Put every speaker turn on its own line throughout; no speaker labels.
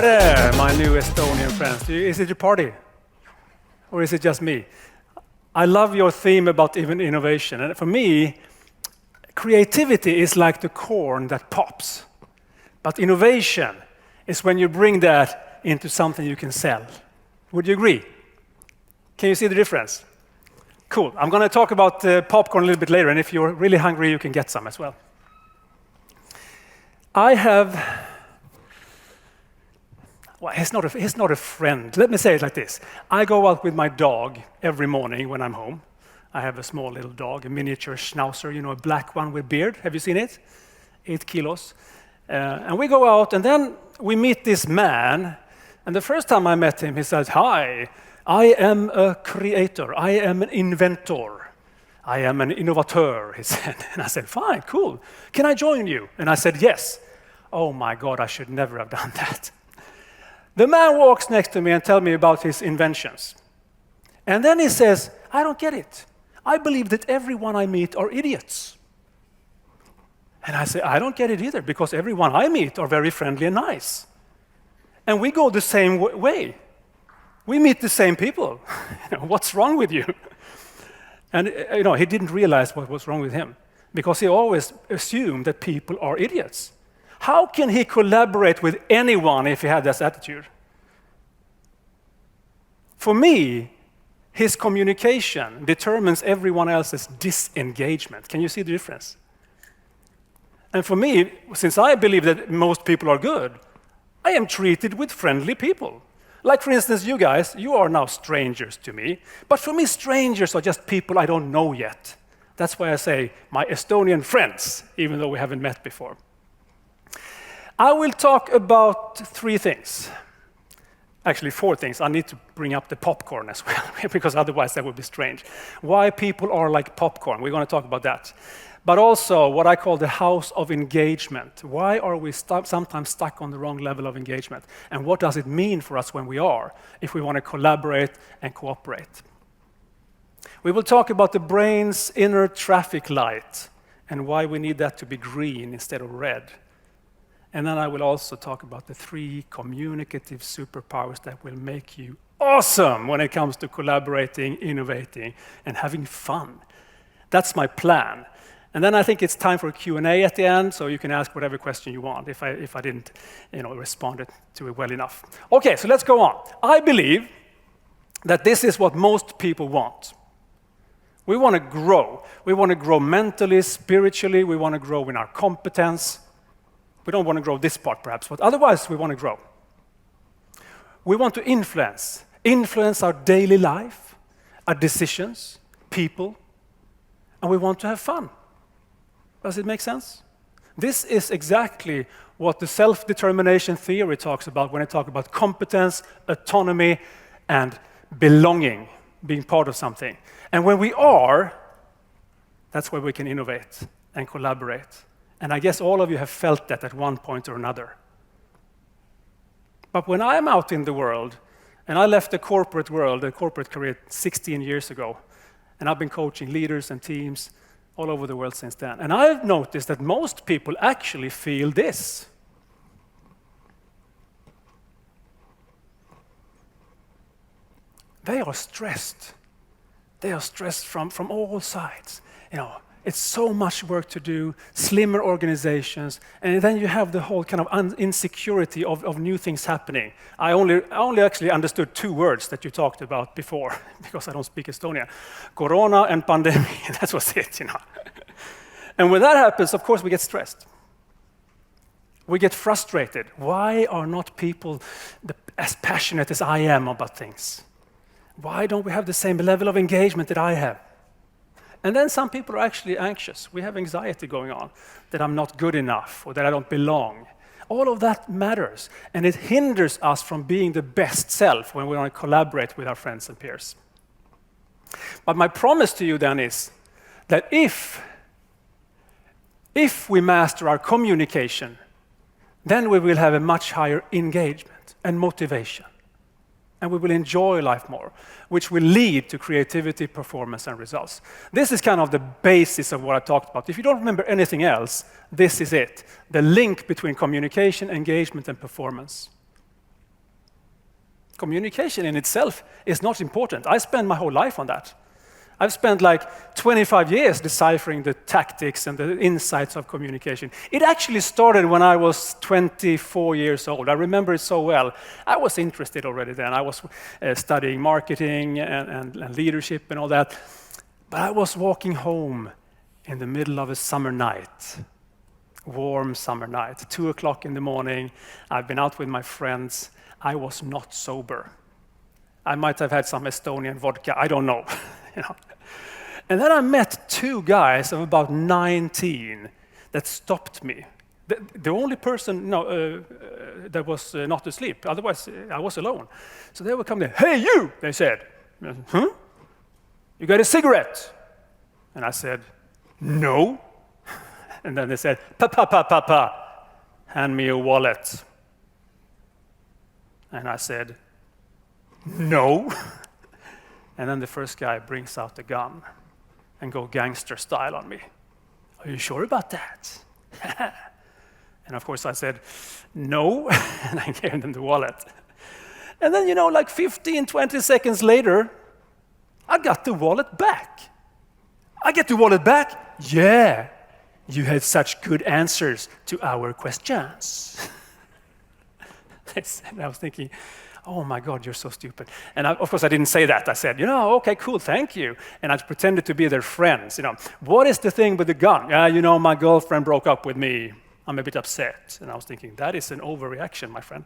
Tere, my new Estonian friends. Is it your party? Or is it just me? I love your theme about even innovation. And for me, creativity is like the corn that pops. But innovation is when you bring that into something you can sell. Would you agree? Can you see the difference? Cool. I'm going to talk about popcorn a little bit later, and if you're really hungry, you can get some as well. He's not a friend. Let me say it like this. I go out with my dog every morning when I'm home. I have a small little dog, a miniature schnauzer, a black one with beard. Have you seen it? 8 kilos. And we go out, and then we meet this man. And the first time I met him, he said, "Hi, I am a creator. I am an inventor. I am an innovateur," he said. And I said, "Fine, cool. Can I join you?" And I said, "Yes." Oh my God, I should never have done that. The man walks next to me and tells me about his inventions. And then he says, "I don't get it. I believe that everyone I meet are idiots." And I say, "I don't get it either, because everyone I meet are very friendly and nice. And we go the same way. We meet the same people. What's wrong with you?" And he didn't realize what was wrong with him, because he always assumed that people are idiots. How can he collaborate with anyone if he had this attitude? For me, his communication determines everyone else's disengagement. Can you see the difference? And for me, since I believe that most people are good, I am treated with friendly people. Like, for instance, you guys, you are now strangers to me. But for me, strangers are just people I don't know yet. That's why I say my Estonian friends, even though we haven't met before. I will talk about 3 things. Actually, 4 things. I need to bring up the popcorn as well, because otherwise that would be strange. Why people are like popcorn. We're going to talk about that. But also what I call the house of engagement. Why are we sometimes stuck on the wrong level of engagement? And what does it mean for us when we are, if we want to collaborate and cooperate? We will talk about the brain's inner traffic light and why we need that to be green instead of red. And then I will also talk about the 3 communicative superpowers that will make you awesome when it comes to collaborating, innovating, and having fun. That's my plan. And then I think it's time for a Q&A at the end, so you can ask whatever question you want if I didn't respond to it well enough. Okay, so let's go on. I believe that this is what most people want. We want to grow. We want to grow mentally, spiritually. We want to grow in our competence. We don't want to grow this part, perhaps, but otherwise we want to grow. We want to influence our daily life, our decisions, people, and we want to have fun. Does it make sense? This is exactly what the self-determination theory talks about when it talks about competence, autonomy, and belonging, being part of something. And when we are, that's where we can innovate and collaborate. And I guess all of you have felt that at one point or another. But when I'm out in the world, and I left the corporate world, the corporate career 16 years ago, and I've been coaching leaders and teams all over the world since then. And I've noticed that most people actually feel this. They are stressed. They are stressed from all sides. It's so much work to do, slimmer organizations, and then you have the whole kind of insecurity of new things happening. I only actually understood 2 words that you talked about before, because I don't speak Estonian. Corona and pandemic, that was it, And when that happens, of course, we get stressed. We get frustrated. Why are not people as passionate as I am about things? Why don't we have the same level of engagement that I have? And then some people are actually anxious. We have anxiety going on, that I'm not good enough or that I don't belong. All of that matters, and it hinders us from being the best self when we want to collaborate with our friends and peers. But my promise to you then is that if we master our communication, then we will have a much higher engagement and motivation. And we will enjoy life more, which will lead to creativity, performance, and results. This is kind of the basis of what I talked about. If you don't remember anything else, this is it. The link between communication, engagement, and performance. Communication in itself is not important. I spend my whole life on that. I've spent like 25 years deciphering the tactics and the insights of communication. It actually started when I was 24 years old. I remember it so well. I was interested already then. I was studying marketing and leadership and all that. But I was walking home in the middle of a summer night, warm summer night, 2 o'clock in the morning. I've been out with my friends. I was not sober. I might have had some Estonian vodka, I don't know. And then I met 2 guys of about 19 that stopped me. The only person that was not asleep, otherwise I was alone. So they would come there, "Hey you," they said. "Huh? You got a cigarette?" And I said, "No." And then they said, "Pa, hand me a wallet." And I said, "No." And then the first guy brings out the gun and go gangster style on me. "Are you sure about that?" And of course I said, "No," and I gave them the wallet. And then, like 15, 20 seconds later, I got the wallet back. I get the wallet back? "Yeah, you had such good answers to our questions." And I was thinking, oh my God, you're so stupid. And of course I didn't say that. I said, okay, cool, thank you. And I pretended to be their friends. What is the thing with the gun? "Yeah, my girlfriend broke up with me. I'm a bit upset." And I was thinking, that is an overreaction, my friend.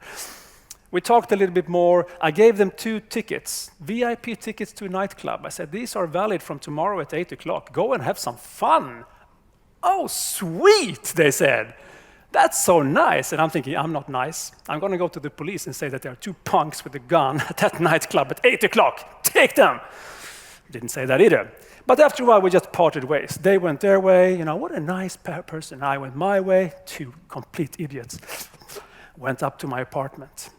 We talked a little bit more. I gave them 2 tickets, VIP tickets to a nightclub. I said, "These are valid from tomorrow at 8 o'clock. Go and have some fun." "Oh, sweet," they said. "That's so nice." And I'm thinking, I'm not nice. I'm going to go to the police and say that there are 2 punks with a gun at that nightclub at 8 o'clock. Take them. Didn't say that either. But after a while, we just parted ways. They went their way. What a nice person. I went my way. 2 complete idiots. Went up to my apartment.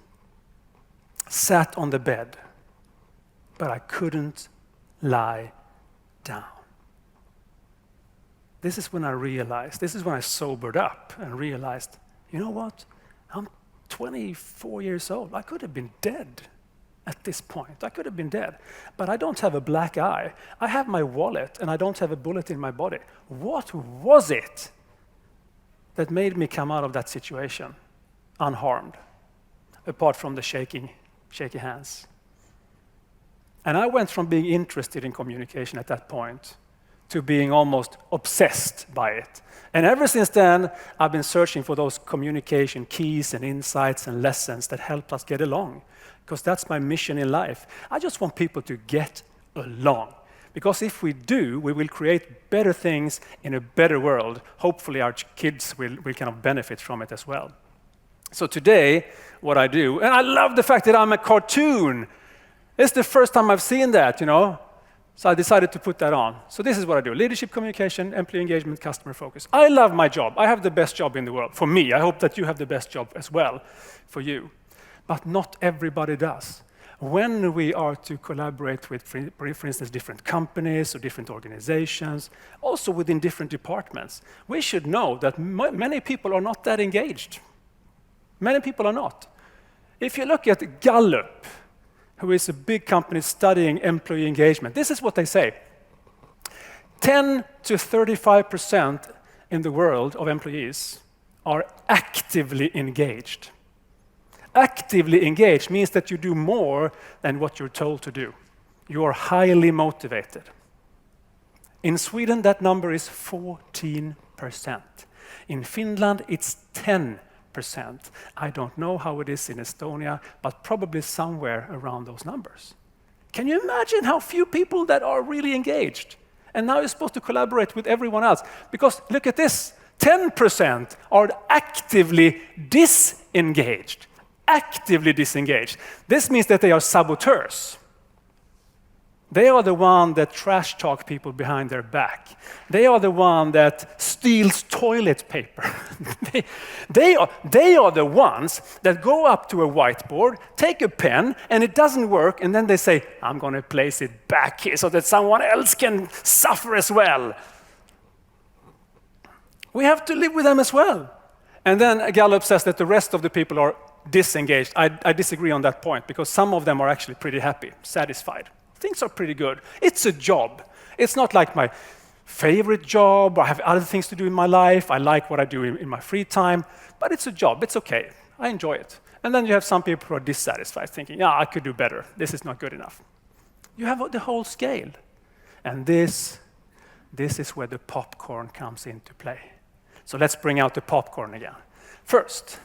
Sat on the bed. But I couldn't lie down. This is when I realized, this is when I sobered up and realized, you know what? I'm 24 years old. I could have been dead at this point. I could have been dead. But I don't have a black eye. I have my wallet and I don't have a bullet in my body. What was it that made me come out of that situation unharmed, apart from the shaky hands? And I went from being interested in communication at that point to being almost obsessed by it. And ever since then, I've been searching for those communication keys and insights and lessons that help us get along, because that's my mission in life. I just want people to get along, because if we do, we will create better things in a better world. Hopefully our kids will kind of benefit from it as well. So today, what I do, and I love the fact that I'm a cartoon. It's the first time I've seen that, So I decided to put that on. So this is what I do: leadership, communication, employee engagement, customer focus. I love my job. I have the best job in the world. For me, I hope that you have the best job as well for you. But not everybody does. When we are to collaborate with, for instance, different companies or different organizations, also within different departments, we should know that many people are not that engaged. Many people are not. If you look at Gallup, who is a big company studying employee engagement, this is what they say. 10 to 35% in the world of employees are actively engaged. Actively engaged means that you do more than what you're told to do. You are highly motivated. In Sweden, that number is 14%. In Finland, it's 10%. I don't know how it is in Estonia, but probably somewhere around those numbers. Can you imagine how few people that are really engaged? And now you're supposed to collaborate with everyone else. Because look at this, 10% are actively disengaged. Actively disengaged. This means that they are saboteurs. They are the one that trash talk people behind their back. They are the one that steals toilet paper. they are the ones that go up to a whiteboard, take a pen, and it doesn't work, and then they say, I'm going to place it back here so that someone else can suffer as well. We have to live with them as well. And then Gallup says that the rest of the people are disengaged. I disagree on that point because some of them are actually pretty happy, satisfied. Things are pretty good. It's a job. It's not like my favorite job. I have other things to do in my life. I like what I do in my free time, but it's a job. It's okay. I enjoy it. And then you have some people who are dissatisfied, thinking, yeah, I could do better. This is not good enough. You have the whole scale. And this is where the popcorn comes into play. So let's bring out the popcorn again. First,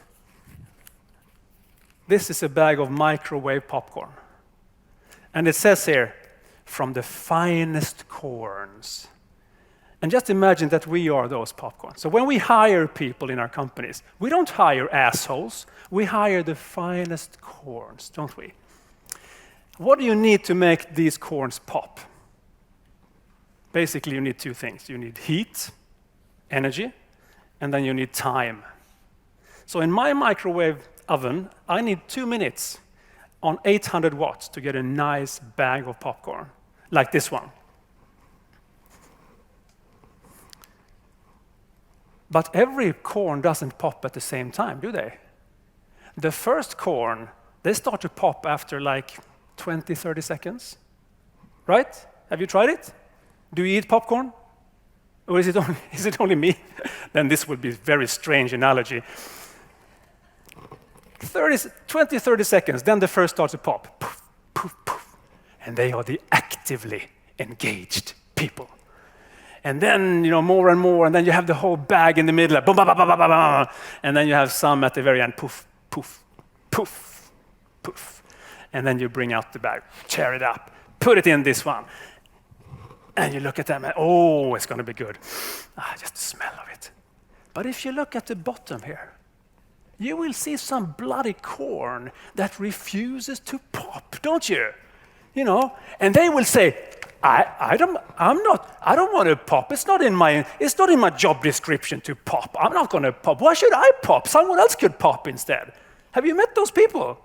this is a bag of microwave popcorn. And it says here, from the finest corns. And just imagine that we are those popcorn. So when we hire people in our companies, we don't hire assholes. We hire the finest corns, don't we? What do you need to make these corns pop? Basically, you need two things. You need heat, energy, and then you need time. So in my microwave oven, I need 2 minutes on 800 watts to get a nice bag of popcorn, like this one. But every corn doesn't pop at the same time, do they? The first corn, they start to pop after like 20, 30 seconds, right? Have you tried it? Do you eat popcorn? Or is it only me? Then this would be a very strange analogy. 20, 30 seconds, then the first starts to pop. Poof, poof, poof. And they are the actively engaged people. And then, more and more, and then you have the whole bag in the middle, boom, boom, boom, boom, boom, boom, and then you have some at the very end, poof, poof, poof, poof. And then you bring out the bag, tear it up, put it in this one. And you look at them and, oh, it's going to be good. Just the smell of it. But if you look at the bottom here, you will see some bloody corn that refuses to pop, don't you? And they will say, I don't want to pop. It's not in my job description to pop. I'm not going to pop. Why should I pop? Someone else could pop instead. Have you met those people?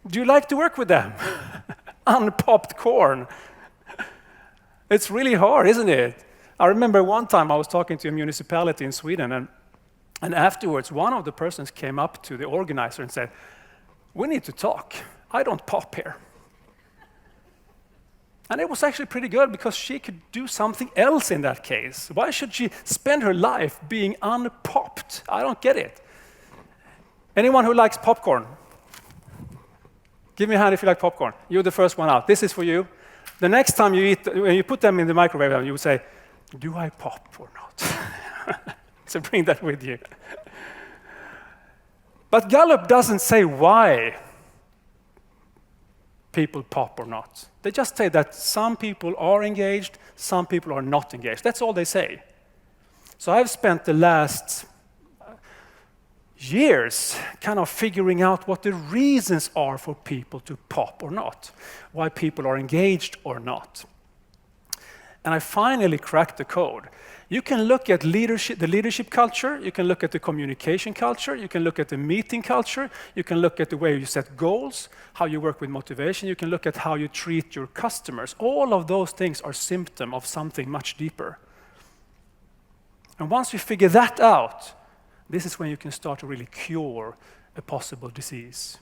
Do you like to work with them? Unpopped corn. It's really hard, isn't it? I remember one time I was talking to a municipality in Sweden, and afterwards one of the persons came up to the organizer and said, we need to talk. I don't pop here. And it was actually pretty good because she could do something else in that case. Why should she spend her life being unpopped? I don't get it. Anyone who likes popcorn? Give me a hand if you like popcorn. You're the first one out. This is for you. The next time you eat, when you put them in the microwave, you would say, do I pop or not? So bring that with you. But Gallup doesn't say why people pop or not. They just say that some people are engaged, some people are not engaged. That's all they say. So I've spent the last years kind of figuring out what the reasons are for people to pop or not, why people are engaged or not. And I finally cracked the code. You can look at leadership, the leadership culture, you can look at the communication culture, you can look at the meeting culture, you can look at the way you set goals, how you work with motivation, you can look at how you treat your customers. All of those things are symptom of something much deeper. And once you figure that out, this is when you can start to really cure a possible disease.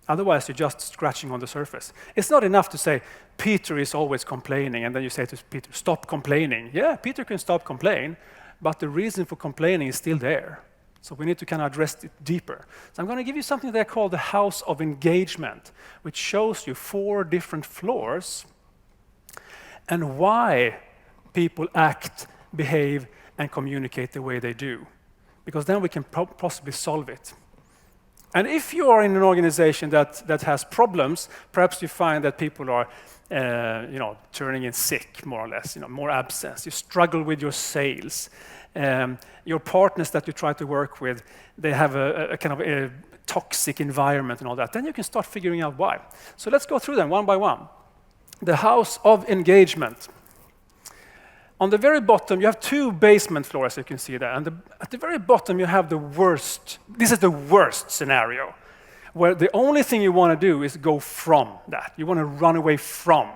Otherwise, you're just scratching on the surface. It's not enough to say, Peter is always complaining, and then you say to Peter, stop complaining. Yeah, Peter can stop complaining, but the reason for complaining is still there. So we need to kind of address it deeper. So I'm going to give you something that I call the house of engagement, which shows you 4 different floors and why people act, behave, and communicate the way they do. Because then we can possibly solve it. And if you are in an organization that has problems, perhaps you find that people are turning in sick, more or less, more absence. You struggle with your sales. Your partners that you try to work with, they have a kind of a toxic environment and all that. Then you can start figuring out why. So let's go through them one by one. The house of engagement. On the very bottom, you have 2 basement floors, you can see there. And at the very bottom, you have the worst. This is the worst scenario, where the only thing you want to do is go from that. You want to run away from.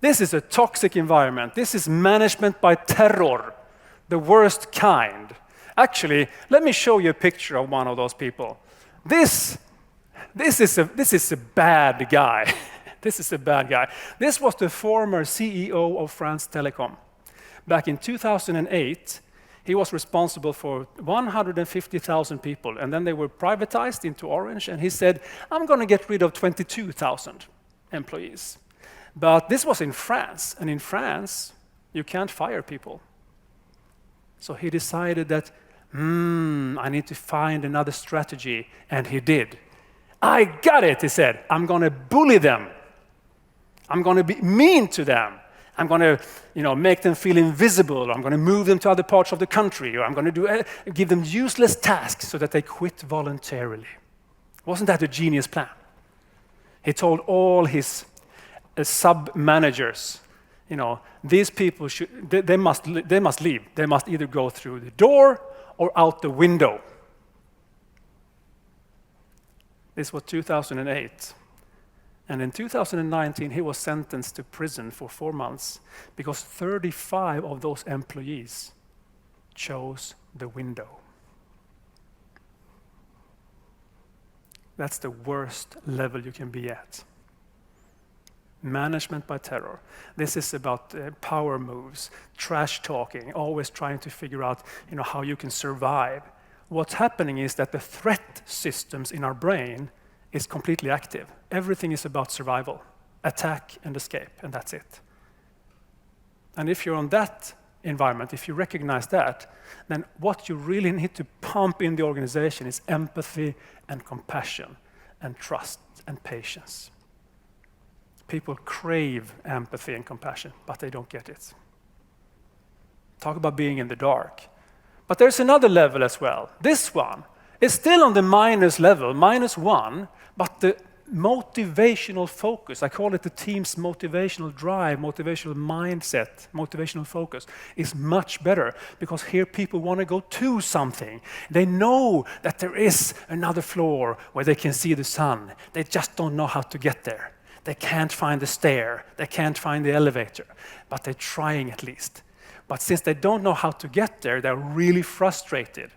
This is a toxic environment. This is management by terror, the worst kind. Actually, let me show you a picture of one of those people. This is a bad guy. This is a bad guy. This was the former CEO of France Telecom. Back in 2008, he was responsible for 150,000 people, and then they were privatized into Orange, and he said, I'm going to get rid of 22,000 employees. But this was in France, and in France, you can't fire people. So he decided that, I need to find another strategy, and he did. I got it, he said. I'm going to bully them. I'm going to be mean to them. I'm going to, make them feel invisible. I'm going to move them to other parts of the country, or I'm going to give them useless tasks so that they quit voluntarily. Wasn't that a genius plan? He told all his sub-managers, these people they must leave. They must either go through the door or out the window. This was 2008. And in 2019, he was sentenced to prison for 4 months because 35 of those employees chose the window. That's the worst level you can be at. Management by terror. This is about power moves, trash talking, always trying to figure out how you can survive. What's happening is that the threat systems in our brain is completely active. Everything is about survival, attack and escape, and that's it. And if you're on that environment, if you recognize that, then what you really need to pump in the organization is empathy and compassion and trust and patience. People crave empathy and compassion, but they don't get it. Talk about being in the dark. But there's another level as well. This one is still on the minus level, -1, but the motivational focus, I call it the team's motivational drive, motivational mindset, motivational focus, is much better because here people want to go to something. They know that there is another floor where they can see the sun. They just don't know how to get there. They can't find the stair. They can't find the elevator, but they're trying at least. But since they don't know how to get there, they're really frustrated.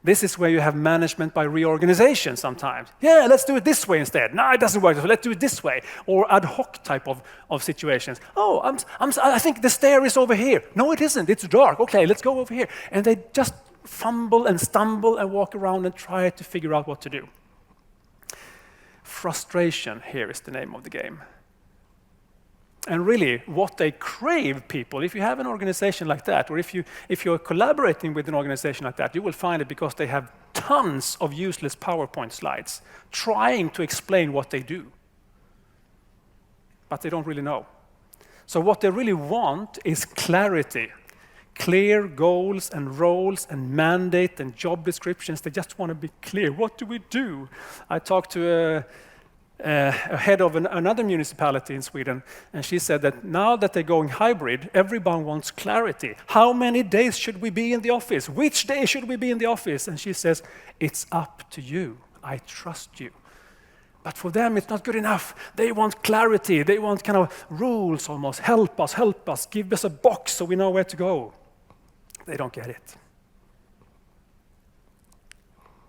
This is where you have management by reorganization sometimes. Yeah, let's do it this way instead. No, it doesn't work, so let's do it this way. Or ad hoc type of situations. Oh, I think the stair is over here. No, it isn't. It's dark. Okay, let's go over here. And they just fumble and stumble and walk around and try to figure out what to do. Frustration here is the name of the game. And really, what they crave, people, if you have an organization like that, or if you're collaborating with an organization like that, you will find it because they have tons of useless PowerPoint slides trying to explain what they do. But they don't really know. So what they really want is clarity. Clear goals and roles and mandate and job descriptions. They just want to be clear. What do we do? I talked to a head of another municipality in Sweden, and she said that now that they're going hybrid, everyone wants clarity. How many days should we be in the office? Which day should we be in the office? And she says, it's up to you. I trust you. But for them, it's not good enough. They want clarity. They want kind of rules almost. Help us, give us a box so we know where to go. They don't get it.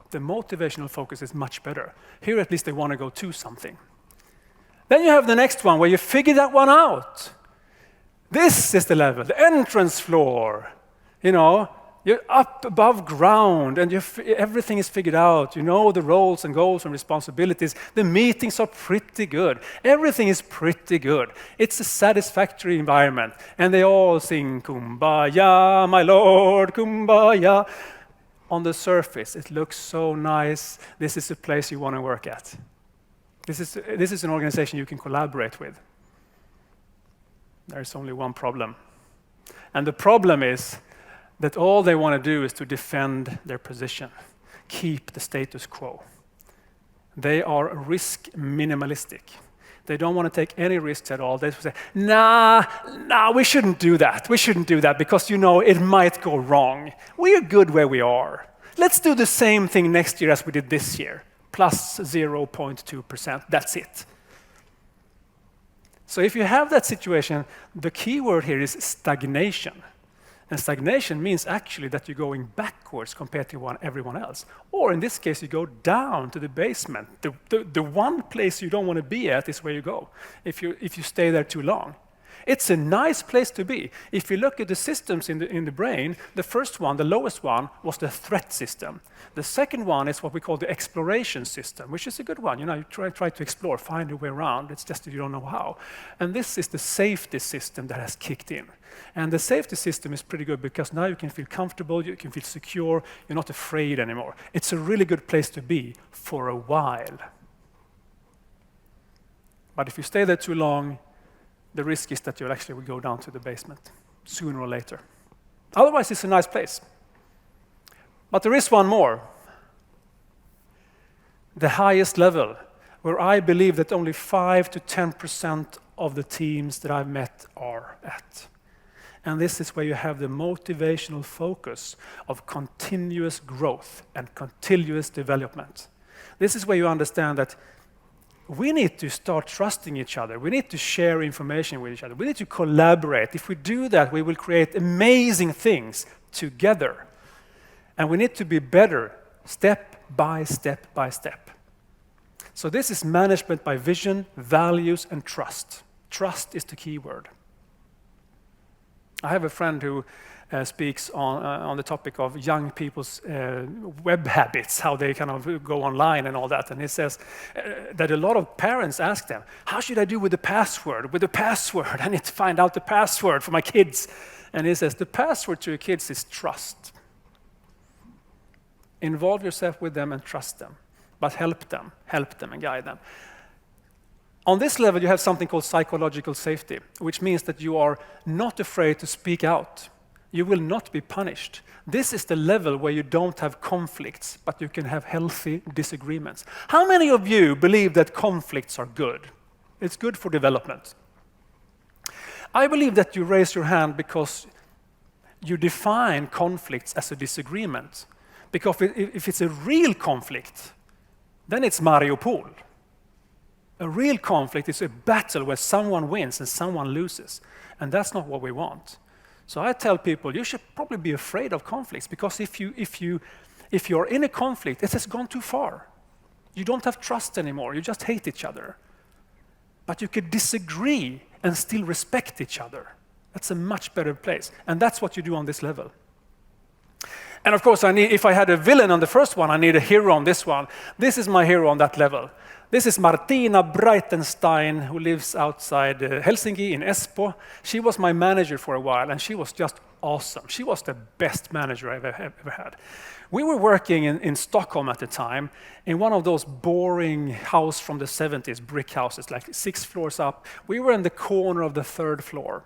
The motivational focus is much better. Here, at least, they want to go to something. Then you have the next one where you figure that one out. This is the level, the entrance floor. You're up above ground and everything is figured out. You know the roles and goals and responsibilities. The meetings are pretty good. Everything is pretty good. It's a satisfactory environment. And they all sing, Kumbaya, my Lord, Kumbaya. On the surface, it looks so nice. This is a place you want to work at. This is an organization you can collaborate with. There's only one problem. And the problem is that all they want to do is to defend their position, keep the status quo. They are risk minimalistic. They don't want to take any risks at all. They say, nah, we shouldn't do that. We shouldn't do that because, it might go wrong. We are good where we are. Let's do the same thing next year as we did this year, plus 0.2%. That's it. So if you have that situation, the key word here is stagnation. And stagnation means actually that you're going backwards compared to everyone else. Or in this case, you go down to the basement. The one place you don't want to be at is where you go if you stay there too long. It's a nice place to be. If you look at the systems in the brain, the first one, the lowest one, was the threat system. The second one is what we call the exploration system, which is a good one. You try to explore, find your way around. It's just that you don't know how. And this is the safety system that has kicked in. And the safety system is pretty good because now you can feel comfortable, you can feel secure, you're not afraid anymore. It's a really good place to be for a while. But if you stay there too long, the risk is that you'll actually go down to the basement sooner or later. Otherwise, it's a nice place. But there is one more. The highest level, where I believe that only 5 to 10% of the teams that I've met are at. And this is where you have the motivational focus of continuous growth and continuous development. This is where you understand that we need to start trusting each other. We need to share information with each other. We need to collaborate. If we do that, we will create amazing things together. And we need to be better step by step by step. So this is management by vision, values, and trust. Trust is the key word. I have a friend who speaks on the topic of young people's web habits, how they kind of go online and all that. And he says that a lot of parents ask them, how should I do with the password? With the password, I need to find out the password for my kids. And he says, the password to your kids is trust. Involve yourself with them and trust them, but help them and guide them. On this level, you have something called psychological safety, which means that you are not afraid to speak out. You will not be punished. This is the level where you don't have conflicts, but you can have healthy disagreements. How many of you believe that conflicts are good? It's good for development. I believe that you raise your hand because you define conflicts as a disagreement. Because if it's a real conflict, then it's Mariupol. A real conflict is a battle where someone wins and someone loses. And that's not what we want. So I tell people, you should probably be afraid of conflicts, because if you're in a conflict, it has gone too far. You don't have trust anymore. You just hate each other. But you could disagree and still respect each other. That's a much better place. And that's what you do on this level. And of course, if I had a villain on the first one, I need a hero on this one. This is my hero on that level. This is Martina Breitenstein, who lives outside Helsinki in Espoo. She was my manager for a while, and she was just awesome. She was the best manager I've ever had. We were working in Stockholm at the time, in one of those boring house from the 70s, brick houses, like 6 floors up. We were in the corner of the 3rd floor,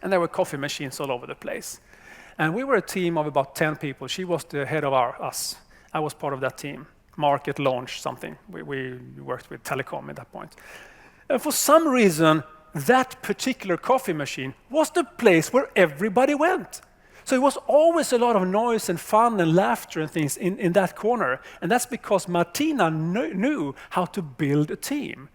and there were coffee machines all over the place. And we were a team of about 10 people. She was the head of us. I was part of that team. Market launch something. We worked with telecom at that point. And for some reason, that particular coffee machine was the place where everybody went. So it was always a lot of noise and fun and laughter and things in that corner. And that's because Martina knew how to build a team.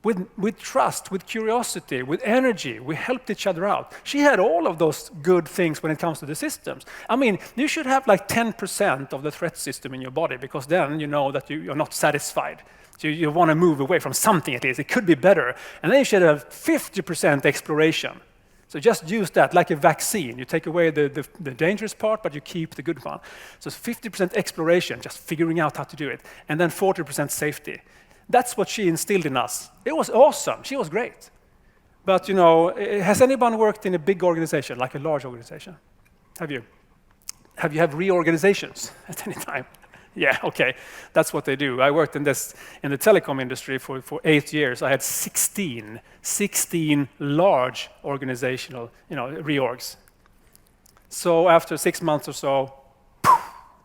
With trust, with curiosity, with energy, we helped each other out. She had all of those good things when it comes to the systems. I mean, you should have like 10% of the threat system in your body, because then you know that you're not satisfied. So you want to move away from something at least. It could be better. And then you should have 50% exploration. So just use that like a vaccine. You take away the dangerous part, but you keep the good one. So it's 50% exploration, just figuring out how to do it. And then 40% safety. That's what she instilled in us. It was awesome. She was great. But, has anyone worked in a big organization, like a large organization? Have you? Have you had reorganizations at any time? Yeah, okay. That's what they do. I worked in the telecom industry for 8 years. I had 16 large organizational, reorgs. So after 6 months or so,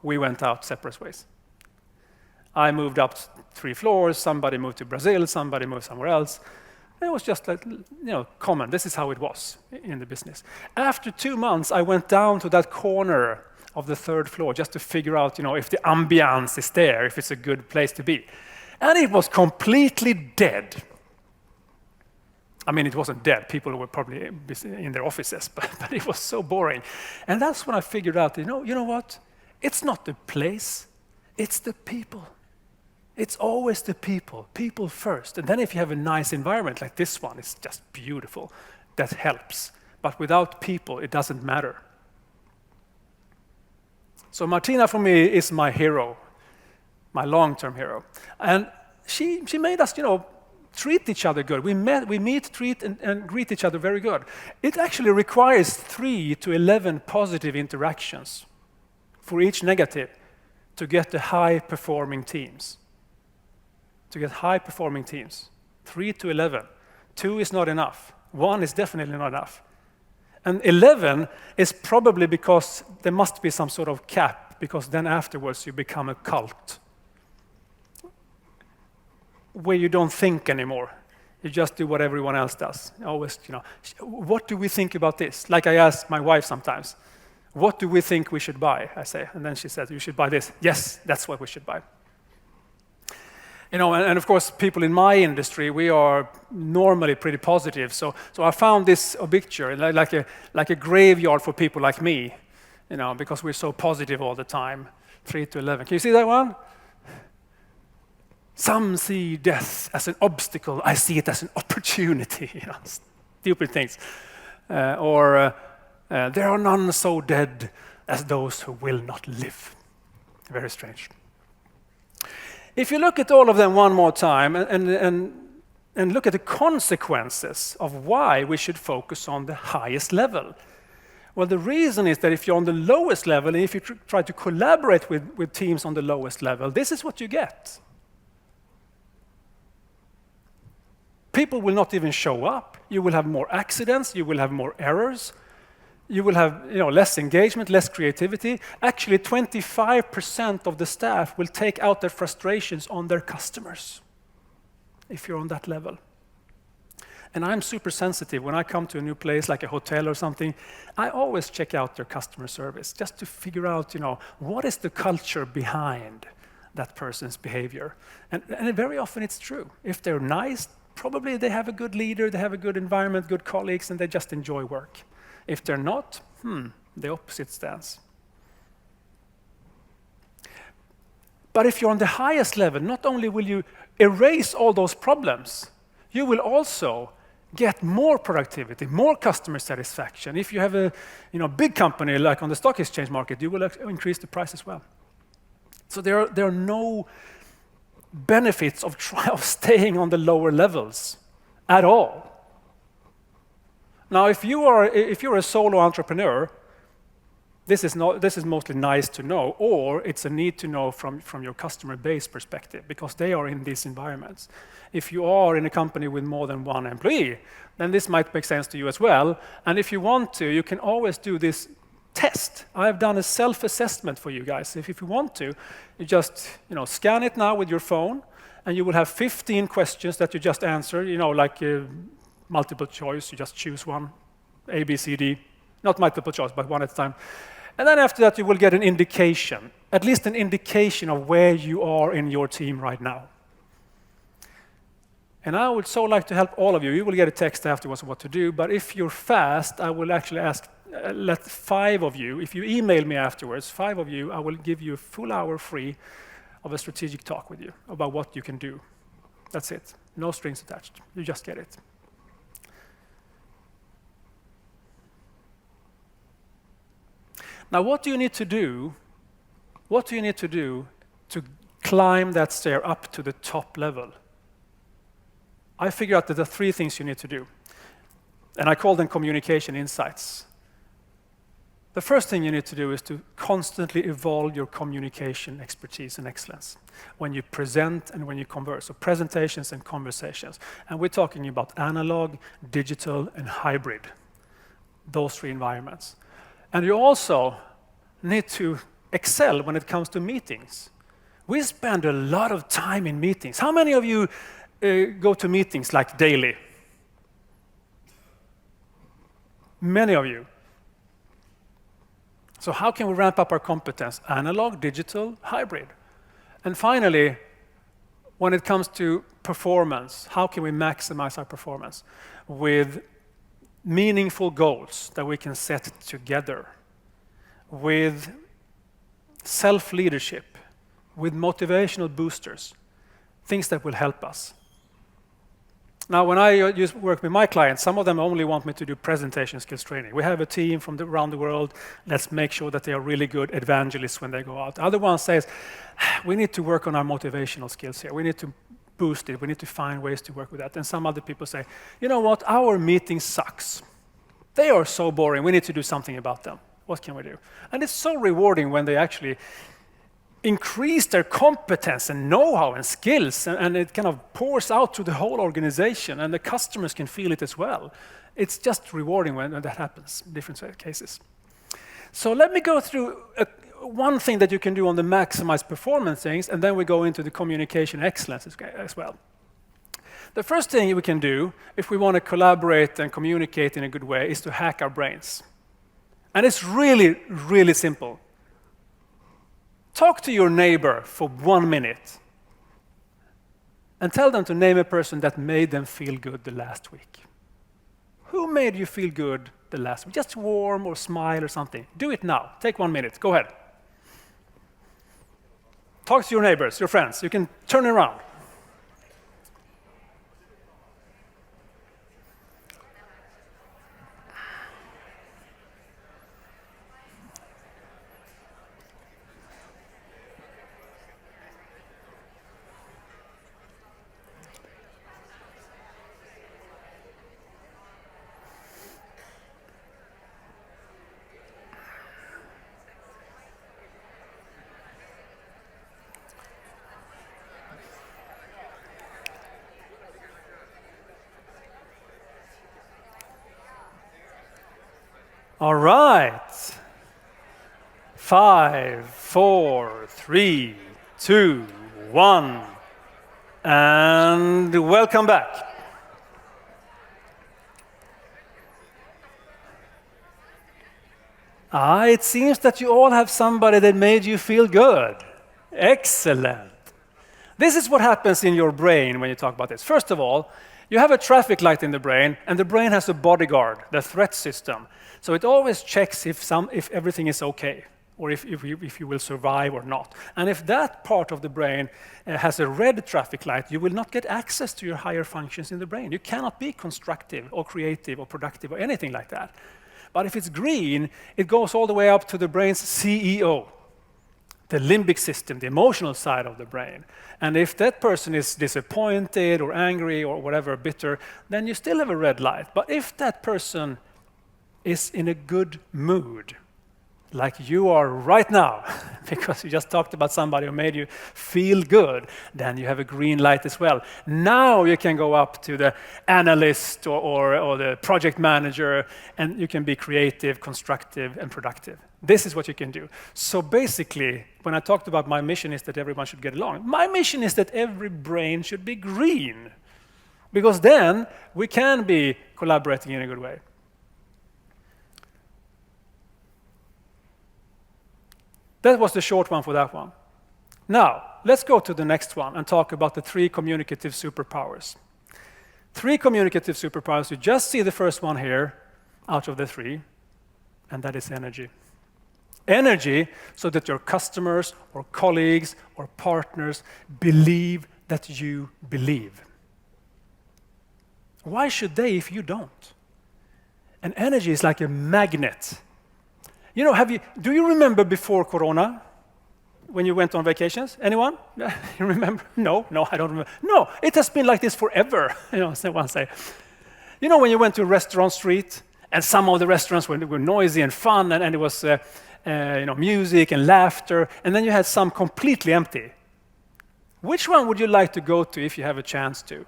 we went out separate ways. I moved up 3 floors, somebody moved to Brazil, somebody moved somewhere else. It was just like, common. This is how it was in the business. After 2 months, I went down to that corner of the 3rd floor just to figure out, if the ambiance is there, if it's a good place to be. And it was completely dead. I mean, it wasn't dead. People were probably in their offices, but it was so boring. And that's when I figured out, you know what? It's not the place, it's the people. It's always the people first. And then if you have a nice environment like this one, it's just beautiful. That helps. But without people, it doesn't matter. So Martina, for me, is my hero, my long-term hero. And she made us, treat each other good. We meet, treat, and greet each other very good. It actually requires 3 to 11 positive interactions for each negative to get the high-performing teams. To get high-performing teams, 3 to 11. 2 is not enough. 1 is definitely not enough. And 11 is probably because there must be some sort of cap, because then afterwards you become a cult where you don't think anymore. You just do what everyone else does. Always, what do we think about this? Like I ask my wife sometimes, what do we think we should buy? I say, and then she says, you should buy this. Yes, that's what we should buy. And of course, people in my industry, we are normally pretty positive. So I found this obituary, like a graveyard for people like me, because we're so positive all the time. 3 to 11. Can you see that one? Some see death as an obstacle. I see it as an opportunity. Stupid things. Or there are none so dead as those who will not live. Very strange. If you look at all of them one more time and look at the consequences of why we should focus on the highest level. Well, the reason is that if you're on the lowest level, and if you try to collaborate with teams on the lowest level, this is what you get. People will not even show up. You will have more accidents. You will have more errors. You will have less engagement, less creativity. Actually, 25% of the staff will take out their frustrations on their customers if you're on that level. And I'm super sensitive. When I come to a new place like a hotel or something, I always check out their customer service just to figure out, what is the culture behind that person's behavior. And very often it's true. If they're nice, probably they have a good leader, they have a good environment, good colleagues, and they just enjoy work. If they're not, the opposite stands. But if you're on the highest level, not only will you erase all those problems, you will also get more productivity, more customer satisfaction. If you have a big company like on the stock exchange market, you will increase the price as well. So there are no benefits of staying on the lower levels at all. Now, if you're a solo entrepreneur, this is mostly nice to know, or it's a need to know from your customer base perspective, because they are in these environments. If you are in a company with more than 1 employee, then this might make sense to you as well. And if you want to, you can always do this test. I've done a self-assessment for you guys. If you want to, you just scan it now with your phone, and you will have 15 questions that you just answer, like multiple choice. You just choose one, A, B, C, D. Not multiple choice, but one at a time. And then after that, you will get an indication, at least an indication of where you are in your team right now. And I would so like to help all of you. You will get a text afterwards of what to do, but if you're fast, I will actually let 5 of you, if you email me afterwards, 5 of you, I will give you a full hour free of a strategic talk with you about what you can do. That's it. No strings attached. You just get it. Now, what do you need to do? What do you need to do to climb that stair up to the top level? I figured out that there are 3 things you need to do, and I call them communication insights. The first thing you need to do is to constantly evolve your communication expertise and excellence when you present and when you converse. So presentations and conversations. And we're talking about analog, digital, and hybrid, those 3 environments. And you also need to excel when it comes to meetings. We spend a lot of time in meetings. How many of you go to meetings like daily? Many of you. So how can we ramp up our competence? Analog, digital, hybrid. And finally, when it comes to performance, how can we maximize our performance? With meaningful goals that we can set together, with self-leadership, with motivational boosters, things that will help us. Now, when I work with my clients, some of them only want me to do presentation skills training. We have a team from around the world. Let's make sure that they are really good evangelists when they go out. Other one says, we need to work on our motivational skills here. We need to boost it. We need to find ways to work with that. And some other people say, you know what, our meeting sucks. They are so boring. We need to do something about them. What can we do? And it's so rewarding when they actually increase their competence and know-how and skills, and it kind of pours out to the whole organization, and the customers can feel it as well. It's just rewarding when that happens in different cases. So let me go through one thing that you can do on the maximize performance things, and then we go into the communication excellence as well. The first thing we can do if we want to collaborate and communicate in a good way is to hack our brains. And it's really, really simple. Talk to your neighbor for 1 minute and tell them to name a person that made them feel good the last week. Who made you feel good the last week? Just warm or smile or something. Do it now. Take 1 minute. Go ahead. Talk to your neighbors, your friends. You can turn around. All right. 5, 4, 3, 2, 1. And welcome back. It seems that you all have somebody that made you feel good. Excellent. This is what happens in your brain when you talk about this. First of all, you have a traffic light in the brain, and the brain has a bodyguard, the threat system. So it always checks if everything is okay, or if you will survive or not. And if that part of the brain has a red traffic light, you will not get access to your higher functions in the brain. You cannot be constructive or creative or productive or anything like that. But if it's green, it goes all the way up to the brain's CEO, the limbic system, the emotional side of the brain. And if that person is disappointed or angry or whatever, bitter, then you still have a red light. But if that person is in a good mood, like you are right now, because you just talked about somebody who made you feel good, then you have a green light as well. Now you can go up to the analyst or the project manager, and you can be creative, constructive, and productive. This is what you can do. So basically, when I talked about my mission is that everyone should get along, my mission is that every brain should be green, because then we can be collaborating in a good way. That was the short one for that one. Now, let's go to the next one and talk about the 3 communicative superpowers. 3 communicative superpowers. You just see the first one here out of the 3, and that is energy. Energy so that your customers or colleagues or partners believe that you believe. Why should they if you don't? And energy is like a magnet. You know, do you remember before Corona, when you went on vacations? Anyone? You remember? No, I don't remember. No, it has been like this forever. Someone say. You know, when you went to a restaurant street, and some of the restaurants were noisy and fun, and it was music and laughter, and then you had some completely empty. Which one would you like to go to if you have a chance to?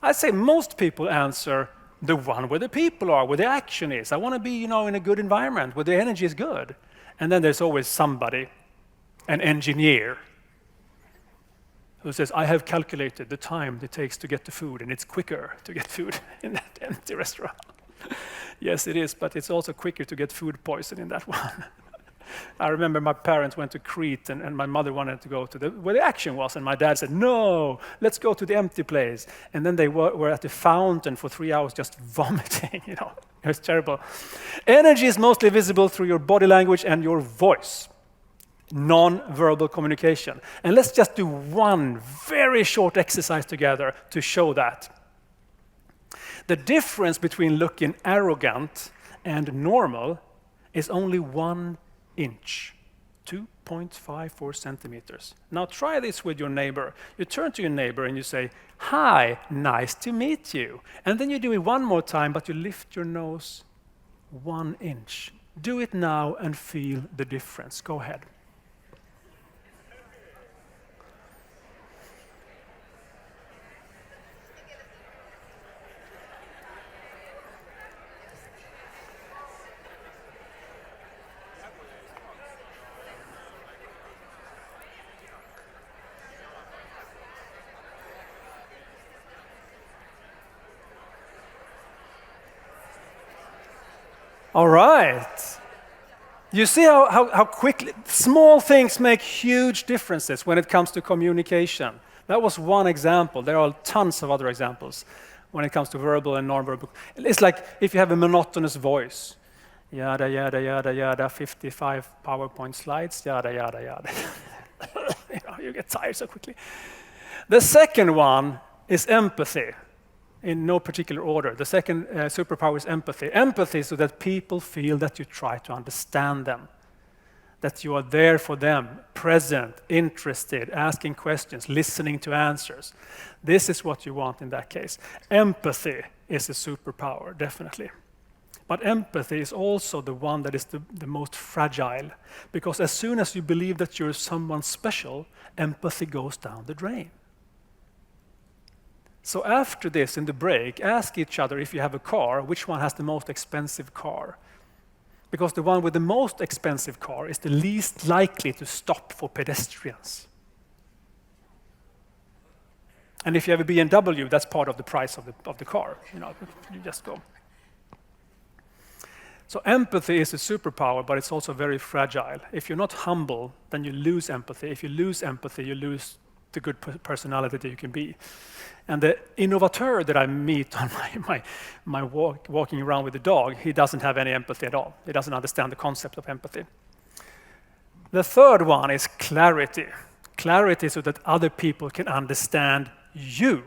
I'd say most people answer the one where the people are, where the action is. I want to be, in a good environment where the energy is good. And then there's always somebody, an engineer, who says, I have calculated the time it takes to get the food, and it's quicker to get food in that empty restaurant. Yes, it is, but it's also quicker to get food poison in that one. I remember my parents went to Crete and my mother wanted to go to where the action was, and my dad said, no, let's go to the empty place. And then they were at the fountain for 3 hours just vomiting, It was terrible. Energy is mostly visible through your body language and your voice. Non-verbal communication. And let's just do one very short exercise together to show that. The difference between looking arrogant and normal is only 1 inch, 2.54 centimeters. Now try this with your neighbor. You turn to your neighbor and you say, hi, nice to meet you. And then you do it one more time, but you lift your nose 1 inch. Do it now and feel the difference. Go ahead. All right. You see how quickly small things make huge differences when it comes to communication. That was one example. There are tons of other examples when it comes to verbal and non-verbal. It's like if you have a monotonous voice. Yada, yada, yada, yada, 55 PowerPoint slides, yada, yada, yada. You get tired so quickly. The second one is empathy. In no particular order. The second superpower is empathy. Empathy so that people feel that you try to understand them, that you are there for them, present, interested, asking questions, listening to answers. This is what you want in that case. Empathy is a superpower, definitely. But empathy is also the one that is the most fragile, because as soon as you believe that you're someone special, empathy goes down the drain. So after this, in the break, ask each other if you have a car, which one has the most expensive car? Because the one with the most expensive car is the least likely to stop for pedestrians. And if you have a BMW, that's part of the price of the car. You just go. So empathy is a superpower, but it's also very fragile. If you're not humble, then you lose empathy. If you lose empathy, you lose the good personality that you can be. And the innovateur that I meet on my walking around with the dog, he doesn't have any empathy at all. He doesn't understand the concept of empathy. The third one is clarity. Clarity so that other people can understand you.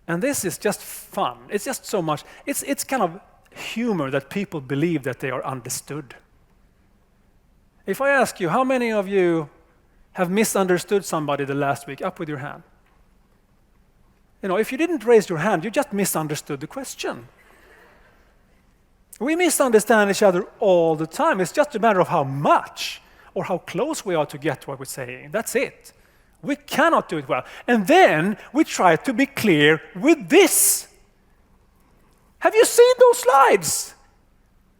And this is just fun. It's just so much. It's kind of humor that people believe that they are understood. If I ask you, how many of you have misunderstood somebody the last week? Up with your hand. If you didn't raise your hand, you just misunderstood the question. We misunderstand each other all the time. It's just a matter of how much or how close we are to get what we're saying. That's it. We cannot do it well. And then we try to be clear with this. Have you seen those slides?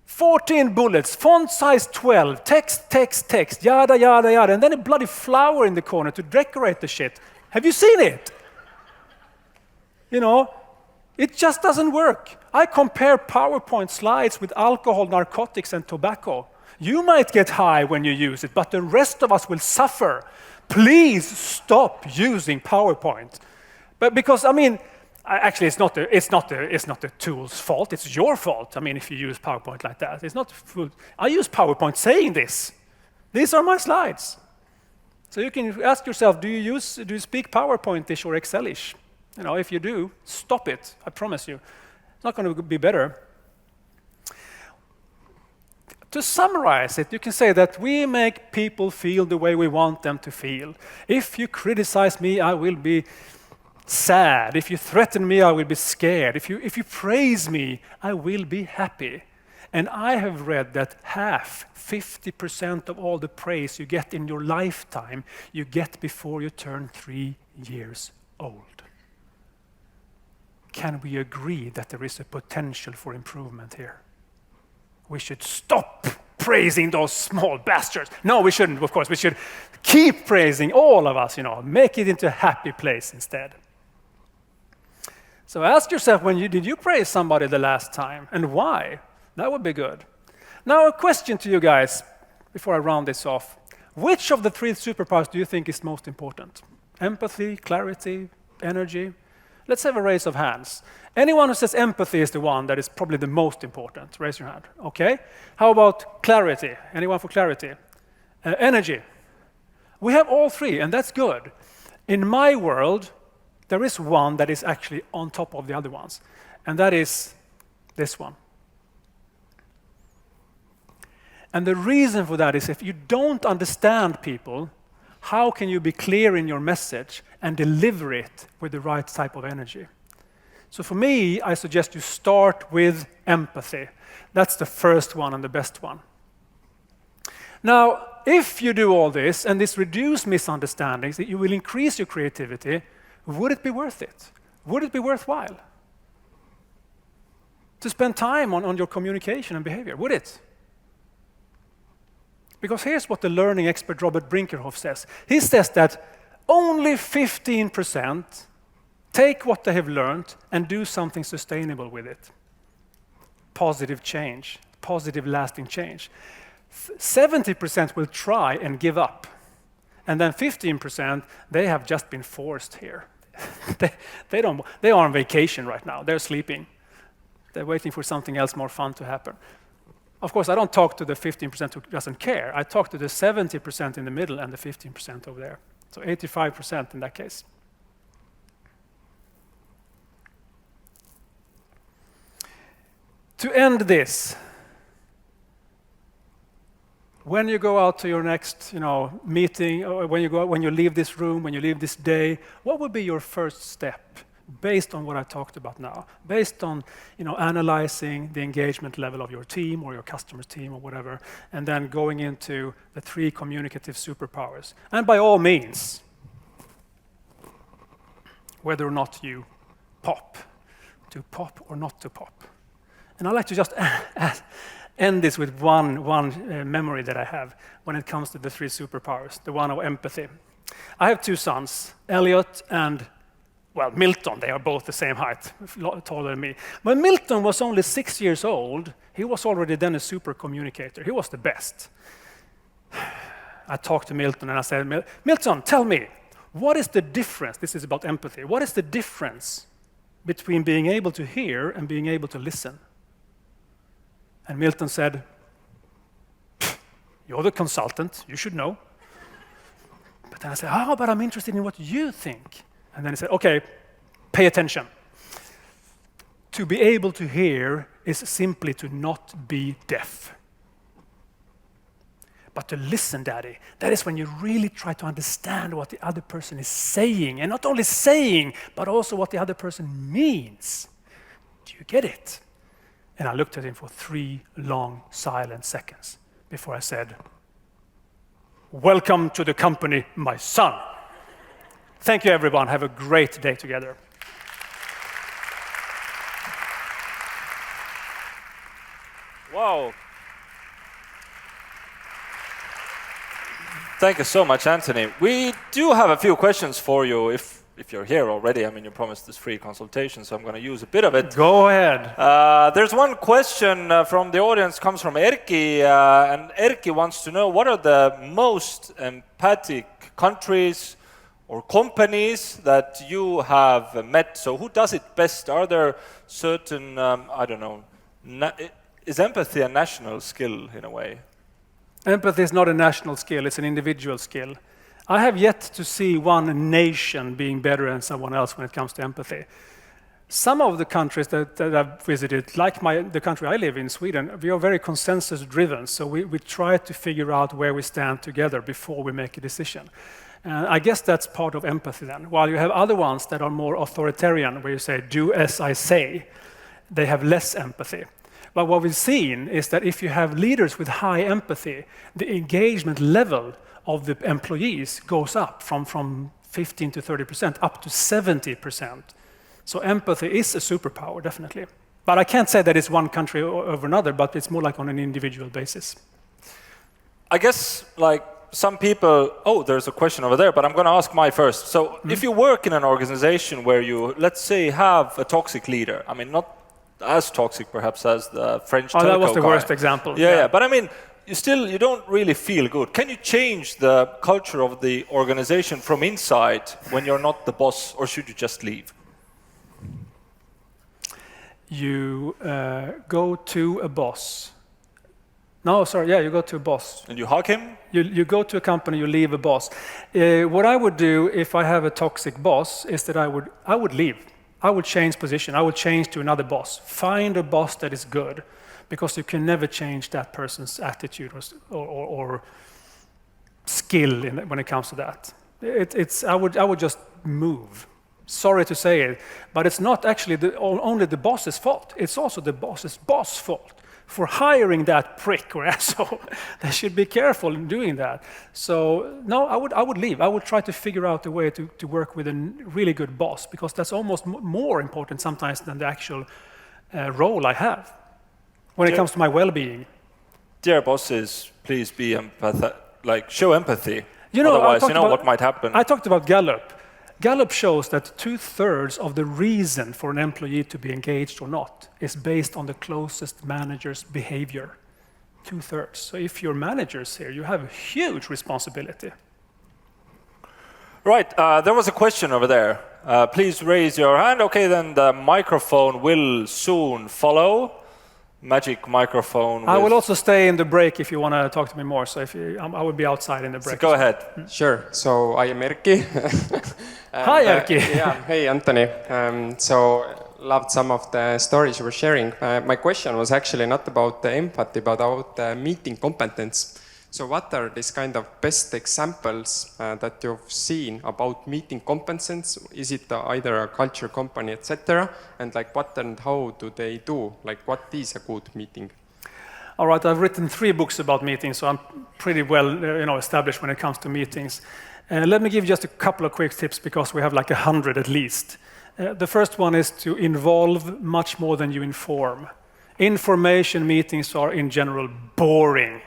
14 bullets, font size 12, text, text, text, yada, yada, yada, and then a bloody flower in the corner to decorate the shit. Have you seen it? It just doesn't work. I compare PowerPoint slides with alcohol, narcotics, and tobacco. You might get high when you use it, but the rest of us will suffer. Please stop using PowerPoint. But because, actually, it's not the tool's fault. It's your fault. If you use PowerPoint like that, it's not. I use PowerPoint saying this. These are my slides. So you can ask yourself: Do you speak PowerPoint-ish or Excel-ish? If you do, stop it. I promise you, it's not going to be better. To summarize it, you can say that we make people feel the way we want them to feel. If you criticize me, I will be sad. If you threaten me, I will be scared. If you praise me, I will be happy. And I have read that 50% of all the praise you get in your lifetime, you get before you turn 3 years old. Can we agree that there is a potential for improvement here? We should stop praising those small bastards. No, we shouldn't, of course. We should keep praising all of us, make it into a happy place instead. So ask yourself, did you praise somebody the last time, and why? That would be good. Now, a question to you guys before I round this off. Which of the 3 superpowers do you think is most important? Empathy, clarity, energy? Let's have a raise of hands. Anyone who says empathy is the one that is probably the most important, raise your hand. Okay. How about clarity? Anyone for clarity? Energy. We have all 3, and that's good. In my world, there is one that is actually on top of the other ones, and that is this one. And the reason for that is if you don't understand people, how can you be clear in your message and deliver it with the right type of energy? So for me, I suggest you start with empathy. That's the first one and the best one. Now, if you do all this and this reduces misunderstandings, that you will increase your creativity, would it be worth it? Would it be worthwhile to spend time on your communication and behavior? Would it? Because here's what the learning expert Robert Brinkerhoff says. He says that only 15% take what they have learned and do something sustainable with it. Positive change, positive lasting change. 70% will try and give up. And then 15%, they have just been forced here. they are on vacation right now. They're sleeping. They're waiting for something else more fun to happen. Of course, I don't talk to the 15% who doesn't care. I talk to the 70% in the middle and the 15% over there. So 85% in that case. To end this, when you go out to your next, meeting, or when you leave this room, when you leave this day, what would be your first step based on what I talked about now? Based on, analyzing the engagement level of your team or your customer's team or whatever, and then going into the 3 communicative superpowers. And by all means, whether or not you pop, to pop or not to pop. And I'd like to just end this with one memory that I have when it comes to the 3 superpowers, the one of empathy. I have 2 sons, Elliot and, Milton. They are both the same height, taller than me. When Milton was only 6 years old, he was already then a super communicator. He was the best. I talked to Milton and I said, Milton, tell me, what is the difference? This is about empathy. What is the difference between being able to hear and being able to listen? And Milton said, you're the consultant, you should know. But then I said, but I'm interested in what you think. And then he said, okay, pay attention. To be able to hear is simply to not be deaf. But to listen, Daddy, that is when you really try to understand what the other person is saying. And not only saying, but also what the other person means. Do you get it? And I looked at him for 3 long, silent seconds before I said, welcome to the company, my son. Thank you, everyone. Have a great day together.
Wow. Thank you so much, Antoni. We do have a few questions for you if you're here already. I mean, you promised this free consultation, so I'm going to use a bit of it.
Go ahead.
There's one question from the audience, comes from Erki, and Erki wants to know what are the most empathic countries or companies that you have met? So who does it best? Are there certain, is empathy a national skill in a way?
Empathy is not a national skill, it's an individual skill. I have yet to see one nation being better than someone else when it comes to empathy. Some of the countries that I've visited, like the country I live in, Sweden, we are very consensus-driven, so we try to figure out where we stand together before we make a decision. I guess that's part of empathy then. While you have other ones that are more authoritarian, where you say, do as I say, they have less empathy. But what we've seen is that if you have leaders with high empathy, the engagement level of the employees goes up from 15 to 30%, up to 70%. So empathy is a superpower, definitely. But I can't say that it's one country over another, but it's more like on an individual basis.
I guess, some people, there's a question over there, but I'm going to ask my first. So if you work in an organization where you, let's say, have a toxic leader, I mean, not as toxic perhaps as the French telco
that was the
guy.
worst example.
Yeah. But I mean, you don't really feel good. Can you change the culture of the organization from inside when you're not the boss, or should you just leave?
You go to a boss. No, sorry, yeah, you go to a boss.
And you hug him?
You go to a company, you leave a boss. What I would do if I have a toxic boss is that I would leave. I would change position. I would change to another boss. Find a boss that is good, because you can never change that person's attitude or skill when it comes to that. I would just move. Sorry to say it, but it's not actually only the boss's fault. It's also the boss's boss' fault for hiring that prick or asshole. They should be careful in doing that. So no, I would leave. I would try to figure out a way to work with a really good boss, because that's almost more important sometimes than the actual role I have when it comes to my well-being.
Dear bosses, please be show empathy.
Otherwise,
what might happen.
I talked about Gallup. Gallup shows that 2/3 of the reason for an employee to be engaged or not is based on the closest manager's behavior. 2/3. So if you're managers here, you have a huge responsibility.
Right, there was a question over there. Please raise your hand. Okay, then the microphone will soon follow. Magic microphone.
I will also stay in the break if you want to talk to me more. So I will be outside in the break.
So go ahead.
Sure. So I am Erki.
Hi, Erki.
Hey, Antoni. So loved some of the stories you were sharing. My question was actually not about the empathy, but about meeting competence. So what are these kind of best examples that you've seen about meeting competence? Is it either a culture company, etc.? And what and how do they do? What is a good meeting?
All right, I've written 3 books about meetings, so I'm pretty well established when it comes to meetings. Let me give just a couple of quick tips, because we have 100 at least. The first one is to involve much more than you inform. Information meetings are in general boring.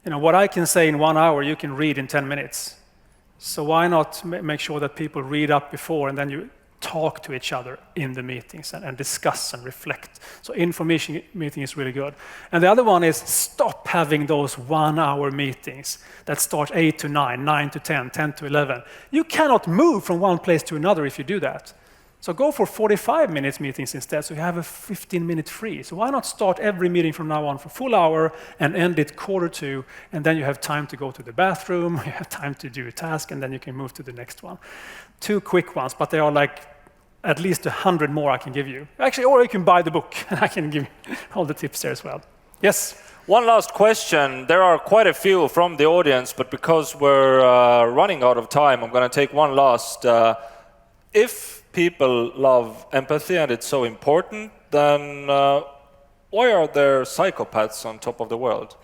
What I can say in 1 hour, you can read in 10 minutes. So why not make sure that people read up before, and then you talk to each other in the meetings and discuss and reflect. So information meeting is really good. And the other one is stop having those 1 hour meetings that start 8 to 9, 9 to 10, 10 to 11. You cannot move from one place to another if you do that. So go for 45 minutes meetings instead, so you have a 15-minute free. So why not start every meeting from now on for full hour and end it 1:45, and then you have time to go to the bathroom, you have time to do a task, and then you can move to the next one. 2 quick ones, but they are at least 100 more I can give you. Actually, or you can buy the book, and I can give you all the tips there as well. Yes?
One last question. There are quite a few from the audience, but because we're running out of time, I'm going to take one last. If people love empathy and it's so important, then why are there psychopaths on top of the world?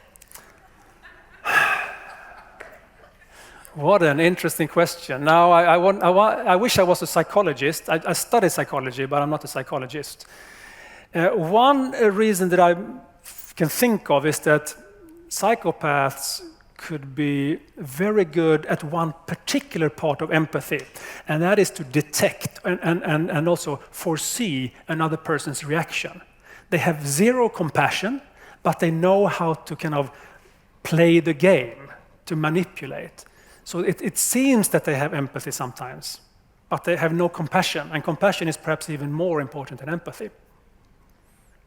What an interesting question. Now, I wish I was a psychologist. I studied psychology, but I'm not a psychologist. One reason that I can think of is that psychopaths could be very good at one particular part of empathy, and that is to detect and also foresee another person's reaction. They have zero compassion, but they know how to kind of play the game, to manipulate. So it seems that they have empathy sometimes, but they have no compassion, and compassion is perhaps even more important than empathy.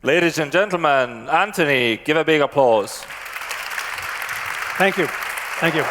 Ladies and gentlemen, Antoni, give a big applause.
Thank you. Thank you.